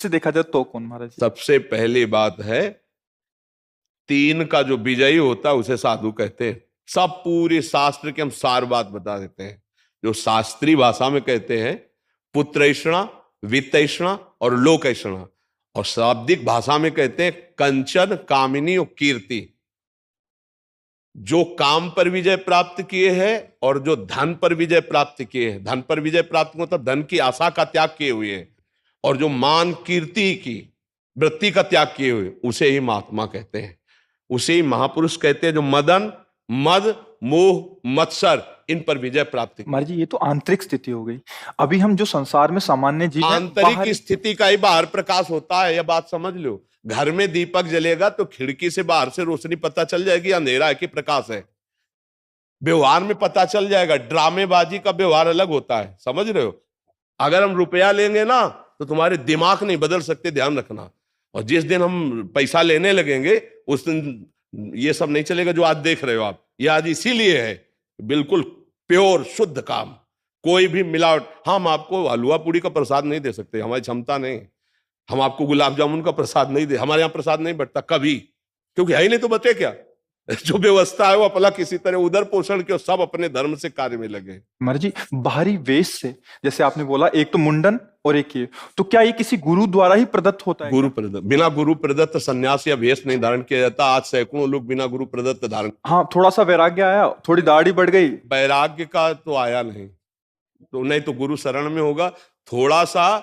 से देखा जाए तो कौन महाराज जी? सबसे पहली बात है, तीन का जो विजयी होता है उसे साधु कहते हैं। सब पूरे शास्त्र के हम सार बात बता देते हैं। जो शास्त्रीय भाषा में कहते हैं पुत्रैषणा, वित्तैषणा और लोकैषणा, और शाब्दिक भाषा में कहते हैं कंचन, कामिनी और कीर्ति। जो काम पर विजय प्राप्त किए हैं और जो धन पर विजय प्राप्त किए हैं, धन पर विजय प्राप्त मतलब धन की आशा का त्याग किए हुए हैं, और जो मान कीर्ति की वृत्ति का त्याग किए हुए, उसे ही महात्मा कहते हैं, उसे ही महापुरुष कहते हैं। जो मदन, मद, मोह, मत्सर, इन पर विजय प्राप्त की। महाराज जी ये तो आंतरिक स्थिति हो गई। अभी हम जो संसार में सामान्य जीव हैं, आंतरिक स्थिति का ही बाहर प्रकाश होता है, यह बात समझ लो। घर में दीपक जलेगा तो खिड़की से बाहर से रोशनी पता चल जाएगी अंधेरा है कि प्रकाश है। व्यवहार में पता चल जाएगा। ड्रामेबाजी का व्यवहार अलग होता है, समझ रहे हो। अगर हम रुपया लेंगे ना तो तुम्हारे दिमाग नहीं बदल सकते, ध्यान रखना। और जिस दिन हम पैसा लेने लगेंगे उस दिन ये सब नहीं चलेगा जो आज देख रहे हो आप। ये आज इसीलिए है बिल्कुल प्योर शुद्ध काम, कोई भी मिलावट। हम आपको हलवा पूड़ी का प्रसाद नहीं दे सकते, हमारी क्षमता नहीं। हम आपको गुलाब जामुन का प्रसाद नहीं दे, हमारे यहाँ प्रसाद नहीं बटता कभी, क्योंकि है ही नहीं तो बचे क्या। जो व्यवस्था है वो अपना किसी तरह उधर पोषण के, सब अपने धर्म से कार्य में लगे। महाराज जी बाहरी वेश से, जैसे आपने बोला एक तो मुंडन और एक ये, तो क्या ये किसी गुरु द्वारा ही प्रदत्त होता है? गुरु प्रदत्त, बिना गुरु प्रदत्त संन्यास या वेश नहीं धारण किया जाता। आज सैकड़ों लोग बिना गुरु प्रदत्त धारण। हाँ, थोड़ा सा वैराग्य आया, थोड़ी दाढ़ी बढ़ गई, वैराग्य का तो आया नहीं, तो नहीं तो गुरु शरण में होगा। थोड़ा सा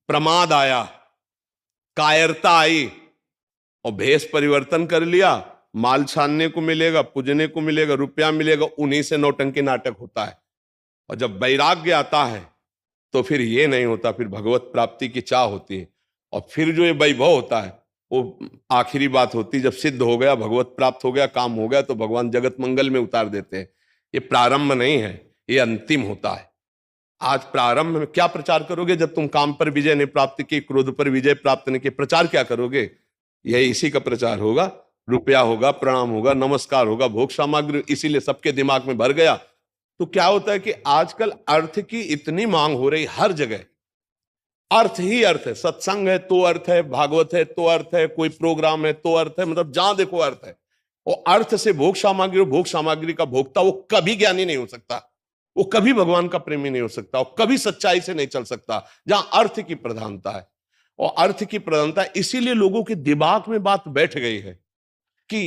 प्रमाद आया, कायरता आई, और भेष परिवर्तन कर लिया। माल छानने को मिलेगा, पूजने को मिलेगा, रुपया मिलेगा, उन्हीं से नौटंकी नाटक होता है। और जब वैराग्य आता है तो फिर ये नहीं होता, फिर भगवत प्राप्ति की चाह होती है। और फिर जो ये वैभव होता है वो आखिरी बात होती है। जब सिद्ध हो गया, भगवत प्राप्त हो गया, काम हो गया, तो भगवान जगत मंगल में उतार देते हैं। ये प्रारंभ नहीं है, ये अंतिम होता है। आज प्रारंभ में क्या प्रचार करोगे जब तुम काम पर विजय नहीं प्राप्त की, क्रोध पर विजय प्राप्त नहीं की, प्रचार क्या करोगे? यही इसी का प्रचार होगा। रुपया होगा, प्रणाम होगा, नमस्कार होगा, भोग सामग्री, इसीलिए सबके दिमाग में भर गया। तो क्या होता है कि आजकल अर्थ की इतनी मांग हो रही, हर जगह अर्थ ही अर्थ है। सत्संग है तो अर्थ है, भागवत है तो अर्थ है, कोई प्रोग्राम है तो अर्थ है, मतलब जहां देखो अर्थ है। और अर्थ से भोग सामग्री, भोग सामग्री का भोक्ता वो कभी ज्ञानी नहीं हो सकता, वो कभी भगवान का प्रेमी नहीं हो सकता, वो कभी सच्चाई से नहीं चल सकता, जहां अर्थ की प्रधानता है। और अर्थ की प्रधानता, इसीलिए लोगों के दिमाग में बात बैठ गई है